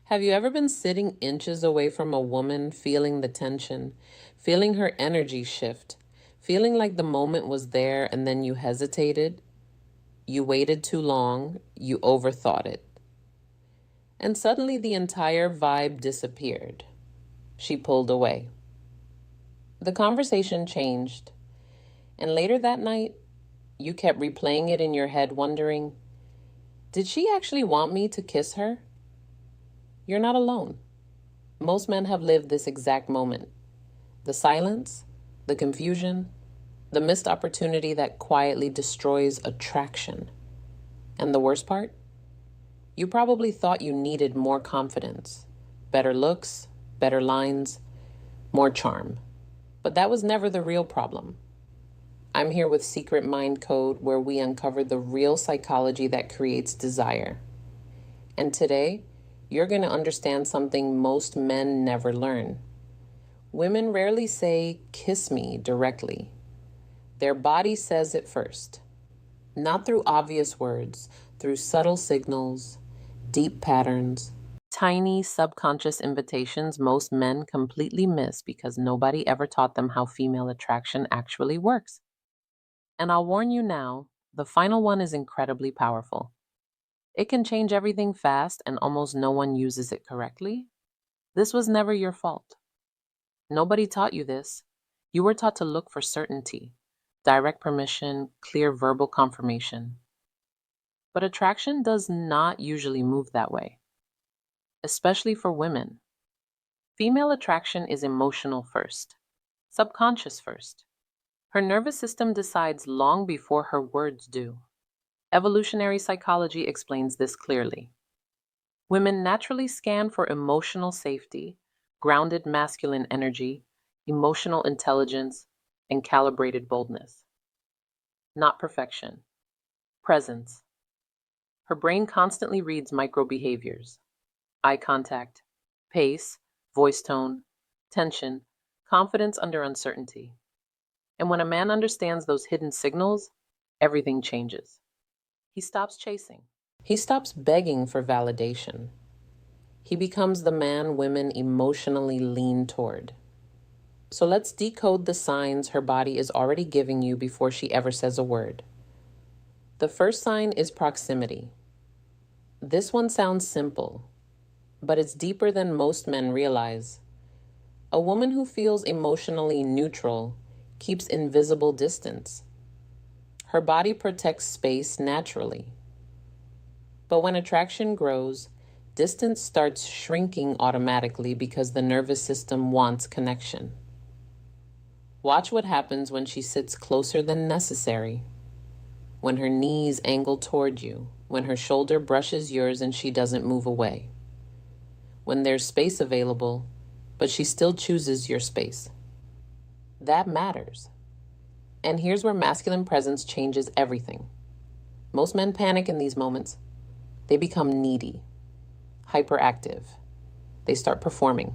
Have you ever been sitting inches away from a woman, feeling the tension, feeling her energy shift, feeling like the moment was there and then you hesitated, you waited too long, you overthought it, and suddenly the entire vibe disappeared? She pulled away. The conversation changed, and later that night, you kept replaying it in your head, wondering, did she actually want me to kiss her? You're not alone. Most men have lived this exact moment. The silence, the confusion, the missed opportunity that quietly destroys attraction. And the worst part? You probably thought you needed more confidence, better looks, better lines, more charm. But that was never the real problem. I'm here with Secret Mind Code, where we uncover the real psychology that creates desire. And today, you're going to understand something most men never learn. Women rarely say, "kiss me," directly. Their body says it first. Not through obvious words, through subtle signals, deep patterns, tiny subconscious invitations most men completely miss because nobody ever taught them how female attraction actually works. And I'll warn you now, the final one is incredibly powerful. It can change everything fast, and almost no one uses it correctly. This was never your fault. Nobody taught you this. You were taught to look for certainty, direct permission, clear verbal confirmation. But attraction does not usually move that way, especially for women. Female attraction is emotional first, subconscious first. Her nervous system decides long before her words do. Evolutionary psychology explains this clearly. Women naturally scan for emotional safety, grounded masculine energy, emotional intelligence, and calibrated boldness. Not perfection, presence. Her brain constantly reads micro behaviors: eye contact, pace, voice tone, tension, confidence under uncertainty. And when a man understands those hidden signals, everything changes. He stops chasing. He stops begging for validation. He becomes the man women emotionally lean toward. So let's decode the signs her body is already giving you before she ever says a word. The first sign is proximity. This one sounds simple, but it's deeper than most men realize. A woman who feels emotionally neutral keeps invisible distance. Her body protects space naturally. But when attraction grows, distance starts shrinking automatically because the nervous system wants connection. Watch what happens when she sits closer than necessary, when her knees angle toward you, when her shoulder brushes yours and she doesn't move away, when there's space available, but she still chooses your space. That matters. And here's where masculine presence changes everything. Most men panic in these moments. They become needy, hyperactive. They start performing.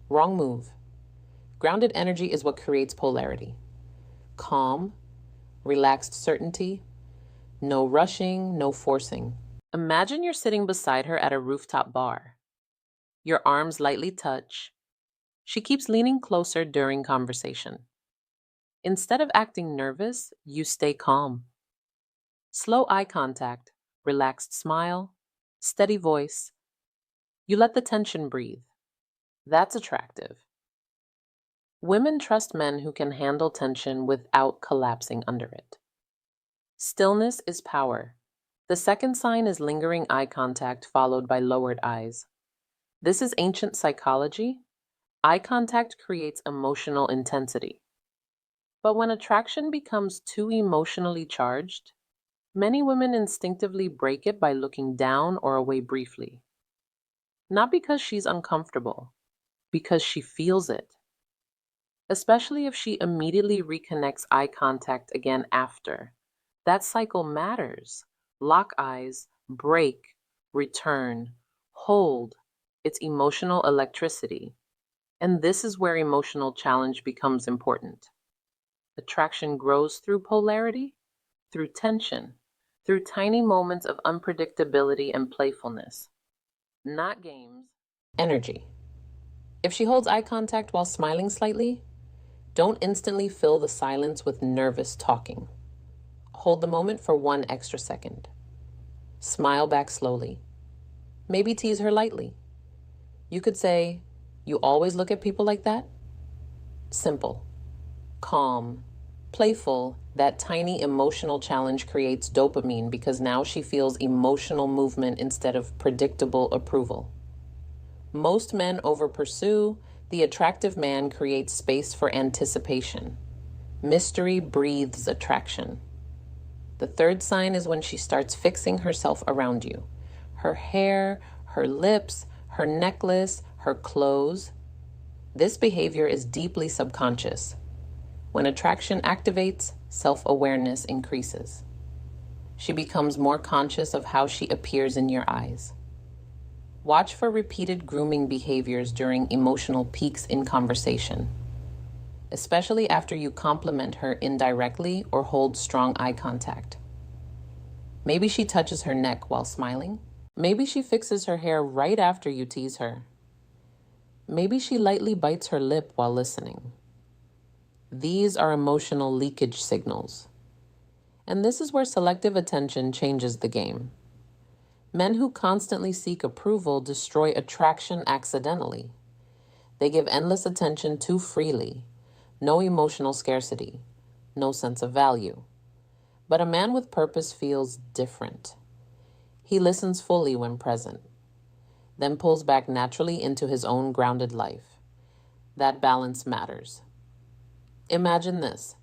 Wrong move. Grounded energy is what creates polarity. Calm, relaxed certainty, no rushing, no forcing. Imagine you're sitting beside her at a rooftop bar. Your arms lightly touch. She keeps leaning closer during conversation. Instead of acting nervous, you stay calm. Slow eye contact, relaxed smile, steady voice. You let the tension breathe. That's attractive. Women trust men who can handle tension without collapsing under it. Stillness is power. The second sign is lingering eye contact followed by lowered eyes. This is ancient psychology. Eye contact creates emotional intensity. But when attraction becomes too emotionally charged, many women instinctively break it by looking down or away briefly. Not because she's uncomfortable, because she feels it. Especially if she immediately reconnects eye contact again after. That cycle matters. Lock eyes, break, return, hold. It's emotional electricity. And this is where emotional challenge becomes important. Attraction grows through polarity, through tension, through tiny moments of unpredictability and playfulness. not games. Energy. If she holds eye contact while smiling slightly, don't instantly fill the silence with nervous talking. Hold the moment for 1 extra second. Smile back slowly. Maybe tease her lightly. You could say, "You always look at people like that?" Simple, calm, playful. That tiny emotional challenge creates dopamine because now she feels emotional movement instead of predictable approval. Most men overpursue. The attractive man creates space for anticipation. Mystery breathes attraction. The third sign is when she starts fixing herself around you. Her hair, her lips, her necklace, her clothes. This behavior is deeply subconscious. When attraction activates, self-awareness increases. She becomes more conscious of how she appears in your eyes. Watch for repeated grooming behaviors during emotional peaks in conversation, especially after you compliment her indirectly or hold strong eye contact. Maybe she touches her neck while smiling. Maybe she fixes her hair right after you tease her. Maybe she lightly bites her lip while listening. These are emotional leakage signals. And this is where selective attention changes the game. Men who constantly seek approval destroy attraction accidentally. They give endless attention too freely. No emotional scarcity. No sense of value. But a man with purpose feels different. He listens fully when present, then pulls back naturally into his own grounded life. That balance matters. Imagine this.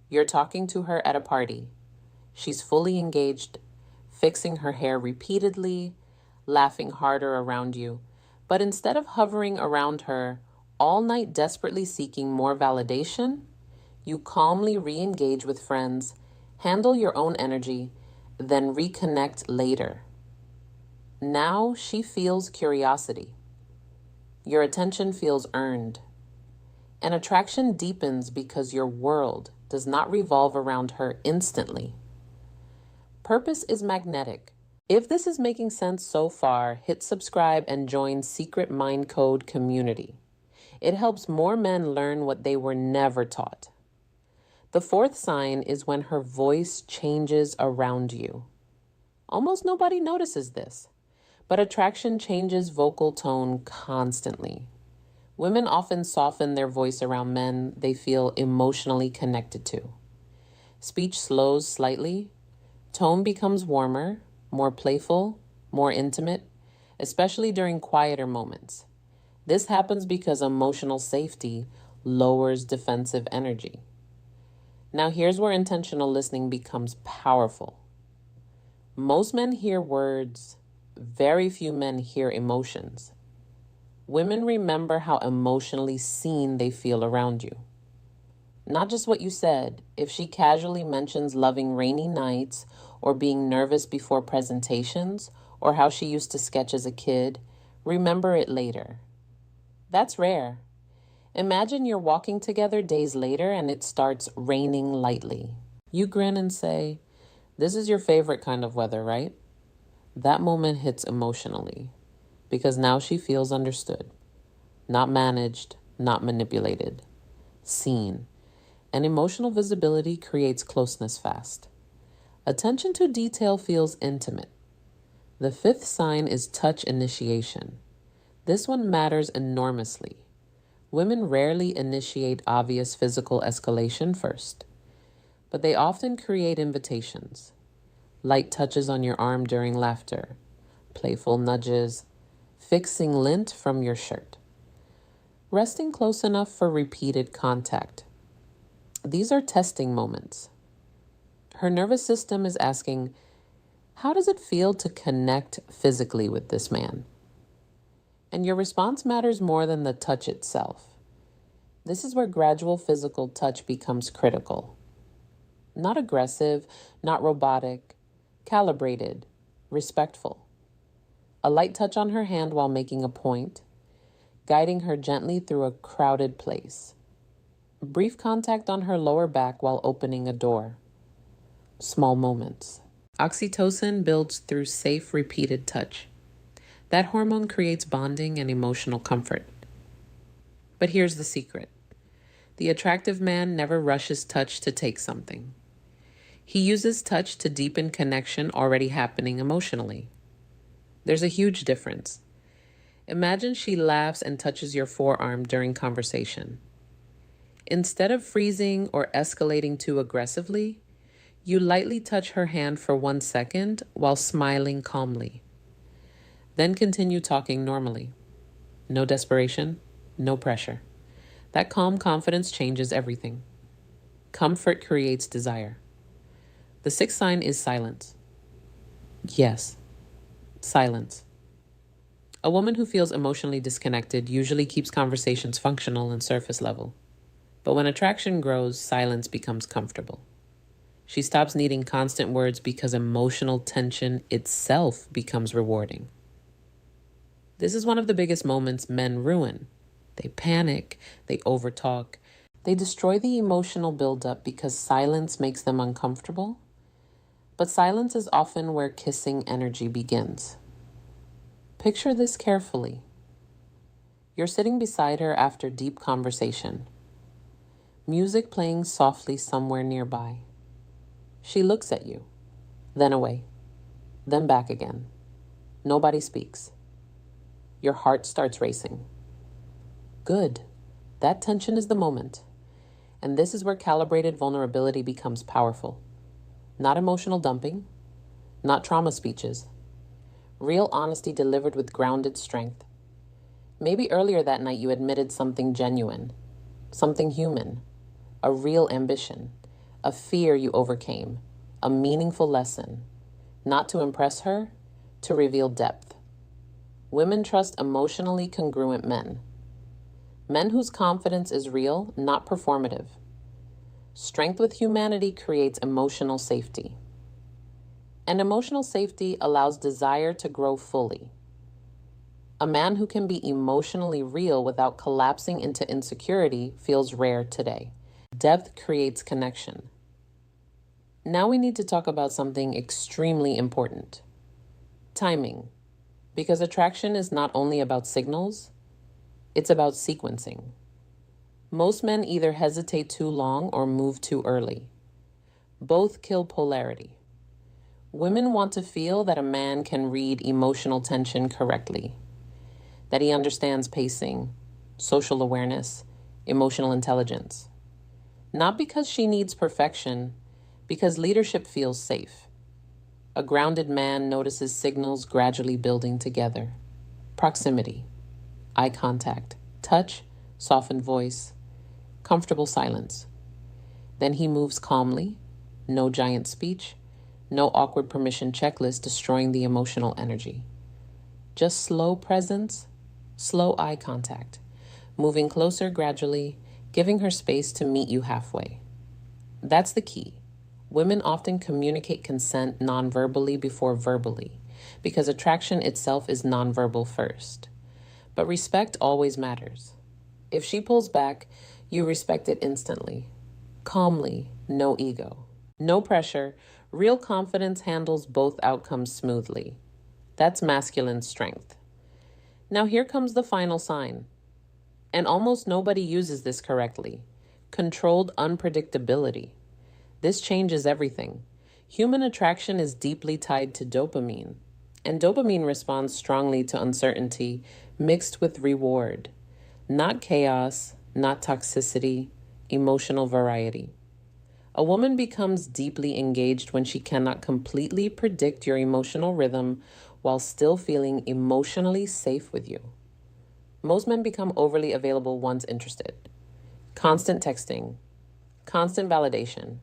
You're talking to her at a party. She's fully engaged, fixing her hair repeatedly, laughing harder around you. But instead of hovering around her all night desperately seeking more validation, you calmly re-engage with friends, handle your own energy, then reconnect later. Now she feels curiosity. Your attention feels earned. And attraction deepens because your world does not revolve around her instantly. Purpose is magnetic. If this is making sense so far, hit subscribe and join Secret Mind Code community. It helps more men learn what they were never taught. The fourth sign is when her voice changes around you. Almost nobody notices this, but attraction changes vocal tone constantly. Women often soften their voice around men they feel emotionally connected to. Speech slows slightly, tone becomes warmer, more playful, more intimate, especially during quieter moments. This happens because emotional safety lowers defensive energy. Now here's where intentional listening becomes powerful. Most men hear words, very few men hear emotions. Women remember how emotionally seen they feel around you. Not just what you said. If she casually mentions loving rainy nights or being nervous before presentations or how she used to sketch as a kid, remember it later. That's rare. Imagine you're walking together days later and it starts raining lightly. You grin and say, "This is your favorite kind of weather, right?" That moment hits emotionally because now she feels understood, not managed, not manipulated, seen. And emotional visibility creates closeness fast. Attention to detail feels intimate. The fifth sign is touch initiation. This one matters enormously. Women rarely initiate obvious physical escalation first, but they often create invitations. Light touches on your arm during laughter, playful nudges, fixing lint from your shirt, resting close enough for repeated contact. These are testing moments. Her nervous system is asking, how does it feel to connect physically with this man? And your response matters more than the touch itself. This is where gradual physical touch becomes critical. Not aggressive, not robotic, calibrated, respectful. A light touch on her hand while making a point, guiding her gently through a crowded place. Brief contact on her lower back while opening a door. Small moments. Oxytocin builds through safe, repeated touch. That hormone creates bonding and emotional comfort. But here's the secret. The attractive man never rushes touch to take something. He uses touch to deepen connection already happening emotionally. There's a huge difference. Imagine she laughs and touches your forearm during conversation. Instead of freezing or escalating too aggressively, you lightly touch her hand for 1 second while smiling calmly. Then continue talking normally. No desperation, no pressure. That calm confidence changes everything. Comfort creates desire. The sixth sign is silence. Yes, silence. A woman who feels emotionally disconnected usually keeps conversations functional and surface level. But when attraction grows, silence becomes comfortable. She stops needing constant words because emotional tension itself becomes rewarding. This is one of the biggest moments men ruin. They panic, they overtalk, they destroy the emotional buildup because silence makes them uncomfortable. But silence is often where kissing energy begins. Picture this carefully. You're sitting beside her after deep conversation. Music playing softly somewhere nearby. She looks at you, then away, then back again. Nobody speaks. Your heart starts racing. Good. That tension is the moment. And this is where calibrated vulnerability becomes powerful. Not emotional dumping, not trauma speeches. Real honesty delivered with grounded strength. Maybe earlier that night you admitted something genuine, something human, a real ambition, a fear you overcame, a meaningful lesson. Not to impress her, to reveal depth. Women trust emotionally congruent men. Men whose confidence is real, not performative. Strength with humanity creates emotional safety. And emotional safety allows desire to grow fully. A man who can be emotionally real without collapsing into insecurity feels rare today. Depth creates connection. Now we need to talk about something extremely important. Timing. Because attraction is not only about signals, it's about sequencing. Most men either hesitate too long or move too early. Both kill polarity. Women want to feel that a man can read emotional tension correctly, that he understands pacing, social awareness, emotional intelligence. Not because she needs perfection, because leadership feels safe. A grounded man notices signals gradually building together. Proximity, eye contact, touch, softened voice, comfortable silence. Then he moves calmly, no giant speech, no awkward permission checklist destroying the emotional energy. Just slow presence, slow eye contact, moving closer gradually, giving her space to meet you halfway. That's the key. Women often communicate consent non-verbally before verbally, because attraction itself is non-verbal first. But respect always matters. If she pulls back, you respect it instantly. Calmly, no ego. No pressure, real confidence handles both outcomes smoothly. That's masculine strength. Now here comes the final sign. And almost nobody uses this correctly. Controlled unpredictability. This changes everything. Human attraction is deeply tied to dopamine, and dopamine responds strongly to uncertainty mixed with reward. Not chaos, not toxicity, emotional variety. A woman becomes deeply engaged when she cannot completely predict your emotional rhythm while still feeling emotionally safe with you. Most men become overly available once interested. Constant texting, constant validation,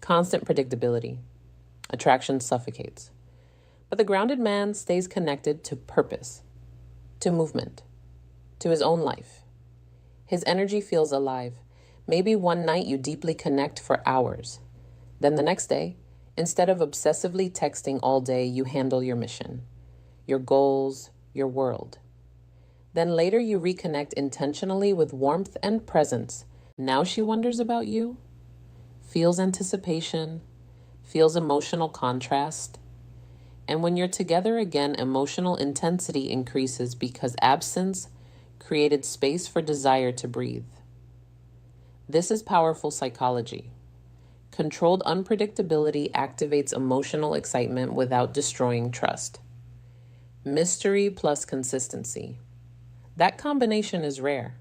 constant predictability. Attraction suffocates. But the grounded man stays connected to purpose, to movement, to his own life. His energy feels alive. Maybe one night you deeply connect for hours. Then the next day, instead of obsessively texting all day, you handle your mission, your goals, your world. Then later you reconnect intentionally with warmth and presence. Now she wonders about you, feels anticipation, feels emotional contrast, And when you're together again, emotional intensity increases because absence created space for desire to breathe. This is powerful psychology. Controlled unpredictability activates emotional excitement without destroying trust. Mystery plus consistency. That combination is rare.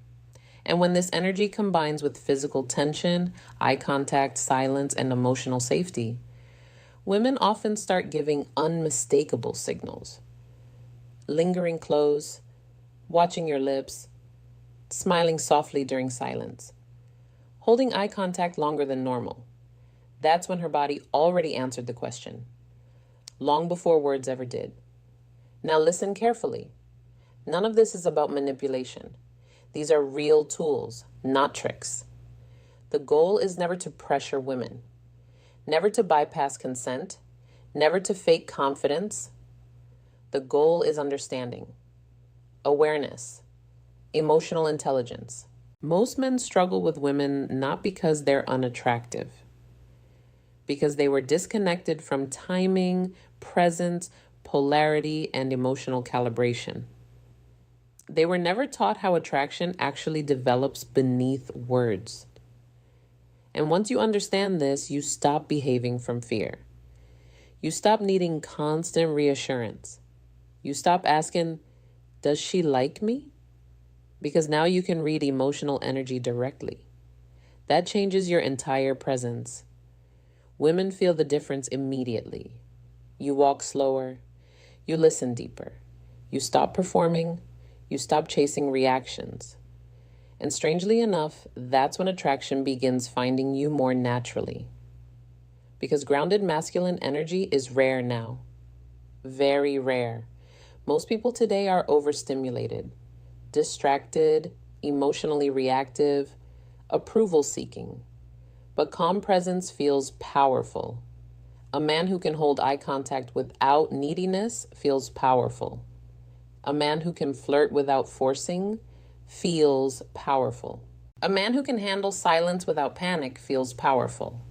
And when this energy combines with physical tension, eye contact, silence, and emotional safety, women often start giving unmistakable signals. Lingering close, watching your lips, smiling softly during silence, holding eye contact longer than normal. That's when her body already answered the question, long before words ever did. Now listen carefully. None of this is about manipulation. These are real tools, not tricks. The goal is never to pressure women, never to bypass consent, never to fake confidence. The goal is understanding, awareness, emotional intelligence. Most men struggle with women not because they're unattractive, because they were disconnected from timing, presence, polarity, and emotional calibration. They were never taught how attraction actually develops beneath words. And once you understand this, you stop behaving from fear. You stop needing constant reassurance. You stop asking, does she like me? Because now you can read emotional energy directly. That changes your entire presence. Women feel the difference immediately. You walk slower. You listen deeper. You stop performing. You stop chasing reactions. And strangely enough, that's when attraction begins finding you more naturally. Because grounded masculine energy is rare now. Very rare. Most people today are overstimulated, distracted, emotionally reactive, approval seeking. But calm presence feels powerful. A man who can hold eye contact without neediness feels powerful. A man who can flirt without forcing feels powerful. A man who can handle silence without panic feels powerful.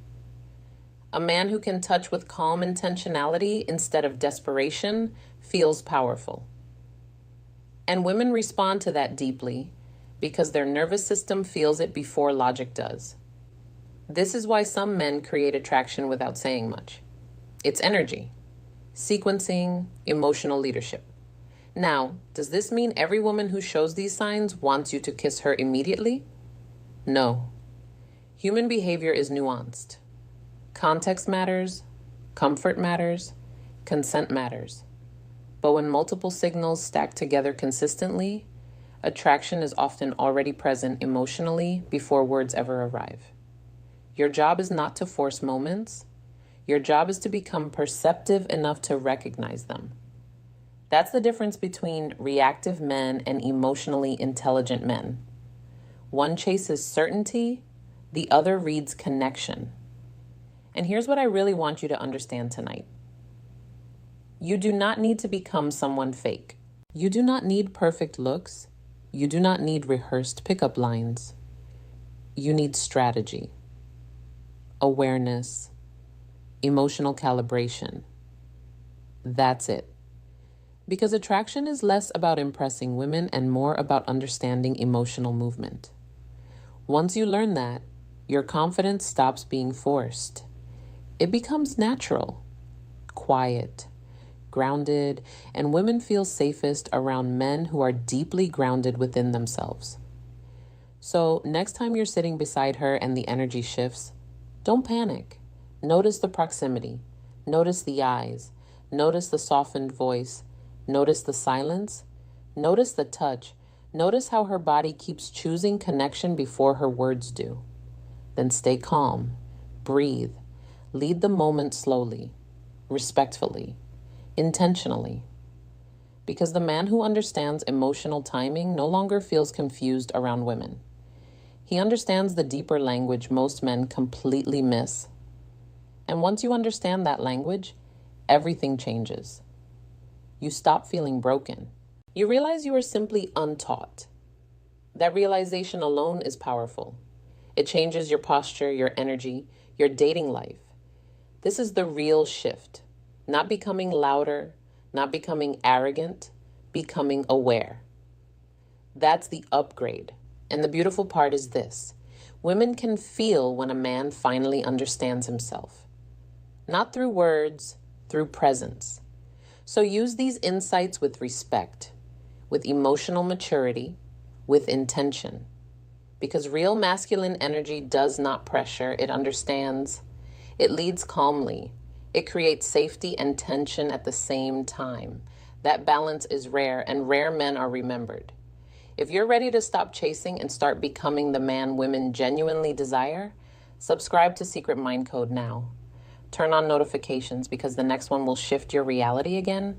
A man who can touch with calm intentionality instead of desperation feels powerful. And women respond to that deeply because their nervous system feels it before logic does. This is why some men create attraction without saying much. It's energy, sequencing, emotional leadership. Now, does this mean every woman who shows these signs wants you to kiss her immediately? No. Human behavior is nuanced. Context matters, comfort matters, consent matters. But when multiple signals stack together consistently, attraction is often already present emotionally before words ever arrive. Your job is not to force moments. Your job is to become perceptive enough to recognize them. That's the difference between reactive men and emotionally intelligent men. One chases certainty, the other reads connection. And here's what I really want you to understand tonight. You do not need to become someone fake. You do not need perfect looks. You do not need rehearsed pickup lines. You need strategy, awareness, emotional calibration. That's it. Because attraction is less about impressing women and more about understanding emotional movement. Once you learn that, your confidence stops being forced. It becomes natural, quiet, grounded, and women feel safest around men who are deeply grounded within themselves. So next time you're sitting beside her and the energy shifts, don't panic. Notice the proximity. Notice the eyes. Notice the softened voice. Notice the silence. Notice the touch. Notice how her body keeps choosing connection before her words do. Then stay calm. Breathe. Lead the moment slowly, respectfully, intentionally. Because the man who understands emotional timing no longer feels confused around women. He understands the deeper language most men completely miss. And once you understand that language, everything changes. You stop feeling broken. You realize you are simply untaught. That realization alone is powerful. It changes your posture, your energy, your dating life. This is the real shift. Not becoming louder, not becoming arrogant, becoming aware. That's the upgrade. And the beautiful part is this: women can feel when a man finally understands himself. Not through words, through presence. So use these insights with respect, with emotional maturity, with intention. Because real masculine energy does not pressure, it understands. It leads calmly. It creates safety and tension at the same time. That balance is rare, and rare men are remembered. If you're ready to stop chasing and start becoming the man women genuinely desire, subscribe to Secret Mind Code now. Turn on notifications because the next one will shift your reality again